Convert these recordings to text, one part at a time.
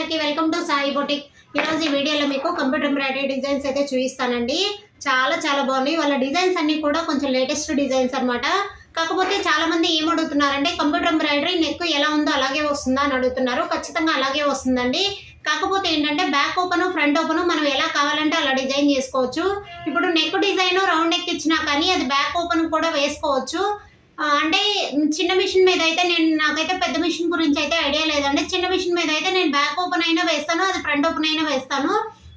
అందరికీ welcome to Sai boutique. ఈరోజు ఈ వీడియోలో మీకు కంప్యూటర్ ఎంబ్రాయిడరీ డిజైన్స్ అయితే చూపిస్తానండి. చాలా బాగున్నాయి. వాళ్ళ డిజైన్స్ అన్ని కూడా కొంచెం లేటెస్ట్ డిజైన్స్ అనమాట. కాకపోతే చాలా మంది ఏం అడుగుతున్నారంటే కంప్యూటర్ ఎంబ్రాయిడరీ నెక్ ఎలా ఉందో అలాగే వస్తుందా అని అడుగుతున్నారు. ఖచ్చితంగా అలాగే వస్తుందండి. కాకపోతే ఏంటంటే బ్యాక్ ఓపెన్ ఫ్రంట్ ఓపెన్ మనం ఎలా కావాలంటే అలా డిజైన్ చేసుకోవచ్చు. ఇప్పుడు నెక్ డిజైన్ రౌండ్ నెక్ ఇచ్చినా కానీ అది బ్యాక్ ఓపెన్ కూడా వేసుకోవచ్చు. అంటే చిన్న మిషన్ మీద అయితే నాకైతే పెద్ద మిషన్ గురించి అయితే ఐడియా లేదండి. చిన్న మిషన్ మీద అయితే నేను బ్యాక్ ఓపెన్ అయినా వేస్తాను, అది ఫ్రంట్ ఓపెన్ అయినా వేస్తాను.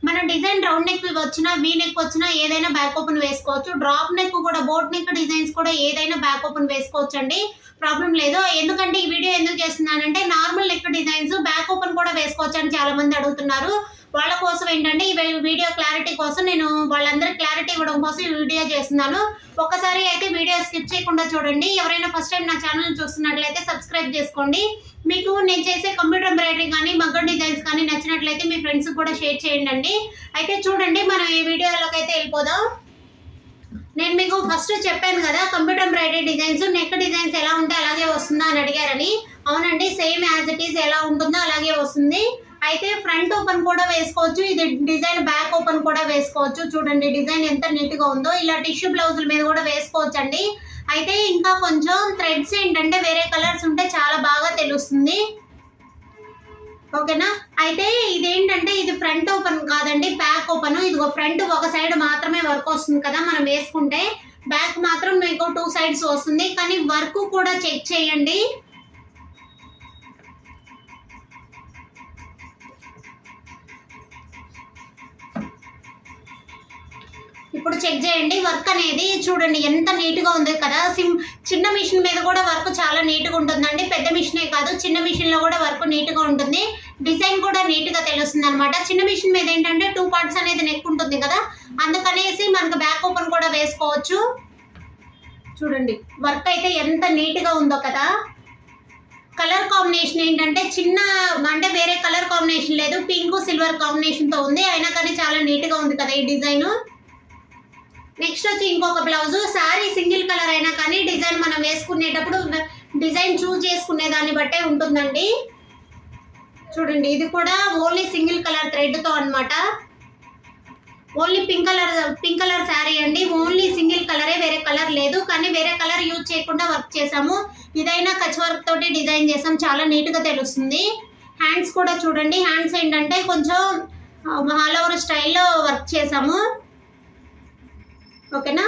మన డిజైన్ రౌండ్ నెక్ వచ్చినా వీ నెక్ వచ్చినా ఏదైనా బ్యాక్ ఓపెన్ వేసుకోవచ్చు. డ్రాప్ నెక్ కూడా బోట్ నెక్ డిజైన్స్ కూడా ఏదైనా బ్యాక్ ఓపెన్ వేసుకోవచ్చు అండి, ప్రాబ్లం లేదు. ఎందుకంటే ఈ వీడియో ఎందుకు చేస్తున్నానంటే normal neck designs back open కూడా వేసుకోవచ్చు అని చాలా మంది అడుగుతున్నారు. వాళ్ళ కోసం ఏంటంటే ఈ వీడియో క్లారిటీ కోసం నేను వాళ్ళందరికీ క్లారిటీ ఇవ్వడం కోసం ఈ వీడియో చేస్తున్నాను. ఒక్కసారి అయితే వీడియో స్కిప్ చేయకుండా చూడండి. ఎవరైనా ఫస్ట్ టైం నా ఛానల్ చూస్తున్నట్లయితే సబ్స్క్రైబ్ చేసుకోండి. మీకు నేను చేసే కంప్యూటర్ ఎంబ్రాయిడరీ కానీ మగ్గం డిజైన్స్ కానీ నచ్చినట్లయితే మీ ఫ్రెండ్స్ కూడా షేర్ చేయండి. అయితే చూడండి, మనం ఈ వీడియోలోకి అయితే వెళ్ళిపోదాం. నేను మీకు ఫస్ట్ చెప్పాను కదా computer embroidery designs neck designs ఎలా ఉంటే అలాగే వస్తుందా అని అడిగారని. అవునండి, సేమ్ యాజ్ ఇట్ ఈస్ ఎలా ఉంటుందో అలాగే వస్తుంది. అయితే ఫ్రంట్ ఓపెన్ కూడా వేసుకోవచ్చు, ఇది డిజైన్ బ్యాక్ ఓపెన్ కూడా వేసుకోవచ్చు. చూడండి డిజైన్ ఎంత నీట్గా ఉందో. ఇలా టిష్యూ బ్లౌజుల మీద కూడా వేసుకోవచ్చు అండి. అయితే ఇంకా కొంచెం థ్రెడ్స్ ఏంటంటే వేరే కలర్స్ ఉంటే చాలా బాగా తెలుస్తుంది, ఓకేనా. అయితే ఇదేంటంటే ఇది ఫ్రంట్ ఓపెన్ కాదండి, బ్యాక్ ఓపెన్. ఇదిగో ఫ్రంట్ ఒక సైడ్ మాత్రమే వర్క్ వస్తుంది కదా మనం వేసుకుంటే, బ్యాక్ మాత్రం మీకు 2 సైడ్స్ వస్తుంది. కానీ వర్క్ కూడా చెక్ చేయండి. ఇప్పుడు చెక్ చేయండి వర్క్ అనేది. చూడండి ఎంత నీట్గా ఉంది కదా. చిన్న మిషన్ మీద కూడా వర్క్ చాలా నీట్గా ఉంటుందండి. పెద్ద మిషనే కాదు, చిన్న మిషన్లో కూడా వర్క్ నీట్గా ఉంటుంది. డిజైన్ కూడా నీట్గా తెలుస్తుంది అనమాట. చిన్న మిషన్ మీద ఏంటంటే 2 పార్ట్స్ అనేది నెక్ ఉంటుంది కదా, అందుకనేసి మనకు బ్యాక్ ఓపెన్ కూడా వేసుకోవచ్చు. చూడండి వర్క్ అయితే ఎంత నీట్గా ఉందో కదా. కలర్ కాంబినేషన్ ఏంటంటే అంటే వేరే కలర్ కాంబినేషన్ లేదు, పింక్ సిల్వర్ కాంబినేషన్తో ఉంది. అయినా కానీ చాలా నీట్గా ఉంది కదా ఈ డిజైన్. నెక్స్ట్ వచ్చి ఇంకొక బ్లౌజ్. శారీ సింగిల్ కలర్ అయినా కానీ డిజైన్ మనం వేసుకునేటప్పుడు డిజైన్ చూస్ చేసుకునే దాన్ని బట్టే ఉంటుందండి. చూడండి ఇది కూడా ఓన్లీ సింగిల్ కలర్ థ్రెడ్తో అనమాట. ఓన్లీ పింక్ కలర్ శారీ అండి. ఓన్లీ సింగిల్ కలరే, వేరే కలర్ లేదు. కానీ వేరే కలర్ యూజ్ చేయకుండా వర్క్ చేసాము. ఇదైనా కచ్ వర్క్ తోటి డిజైన్ చేసాం, చాలా నీట్గా తెలుస్తుంది. హ్యాండ్స్ కూడా చూడండి, హ్యాండ్స్ ఏంటంటే కొంచెం ఆల్ ఓవర్ స్టైల్లో వర్క్ చేసాము, ఓకేనా.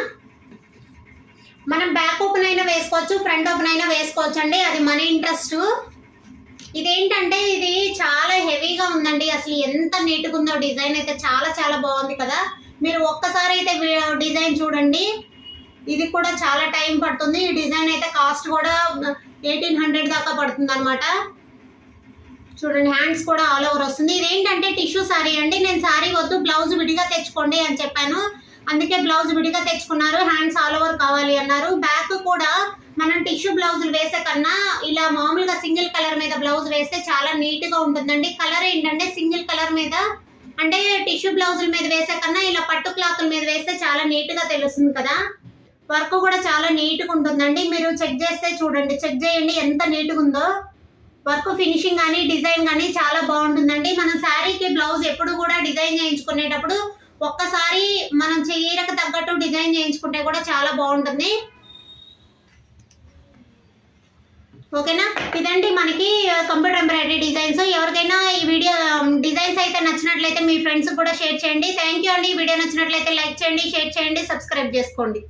మనం బ్యాక్ ఓపెన్ అయినా వేసుకోవచ్చు, ఫ్రంట్ ఓపెన్ అయినా వేసుకోవచ్చు అండి, అది మన ఇంట్రెస్ట్. ఇదేంటంటే ఇది చాలా హెవీగా ఉందండి. అసలు ఎంత నీట్గా ఉందో డిజైన్ అయితే చాలా బాగుంది కదా. మీరు ఒక్కసారి అయితే డిజైన్ చూడండి. ఇది కూడా చాలా టైం పడుతుంది. ఈ డిజైన్ అయితే కాస్ట్ కూడా 1800 దాకా పడుతుంది అనమాట. చూడండి హ్యాండ్స్ కూడా ఆల్ ఓవర్ వస్తుంది. ఇదేంటంటే టిష్యూ శారీ అండి. నేను శారీ వద్దు బ్లౌజ్ విడిగా తెచ్చుకోండి అని చెప్పాను, అందుకే బ్లౌజ్ విడిగా తెచ్చుకున్నారు. హ్యాండ్స్ ఆల్ ఓవర్ కావాలి అన్నారు. బ్యాక్ కూడా మనం టిష్యూ బ్లౌజులు వేసే కన్నా ఇలా మామూలుగా సింగిల్ కలర్ మీద బ్లౌజ్ వేస్తే చాలా నీట్గా ఉంటుందండి. కలర్ ఏంటంటే సింగిల్ కలర్ మీద అంటే టిష్యూ బ్లౌజుల మీద వేసే కన్నా ఇలా పట్టు క్లాతుల మీద వేస్తే చాలా నీట్గా తెలుస్తుంది కదా. వర్క్ కూడా చాలా నీట్గా ఉంటుందండి. మీరు చెక్ చేస్తే చూడండి, చెక్ చేయండి ఎంత నీట్గా ఉందో. వర్క్ ఫినిషింగ్ కానీ డిజైన్ కానీ చాలా బాగుంటుందండి. మనం శారీకి బ్లౌజ్ ఎప్పుడు కూడా డిజైన్ చేయించుకునేటప్పుడు ఒక్కసారి మనం చీరకు తగ్గట్టు డిజైన్ చేయించుకుంటే కూడా చాలా బాగుంటుంది, ఓకేనా. ఇదండి మనకి కంప్యూటర్ ఎంబ్రాయిడరీ డిజైన్స్. ఎవరికైనా ఈ వీడియో డిజైన్స్ అయితే నచ్చినట్లయితే మీ ఫ్రెండ్స్ కూడా షేర్ చేయండి. థ్యాంక్ యూ అండి. వీడియో నచ్చినట్లయితే లైక్ చేయండి, షేర్ చేయండి, సబ్స్క్రైబ్ చేసుకోండి.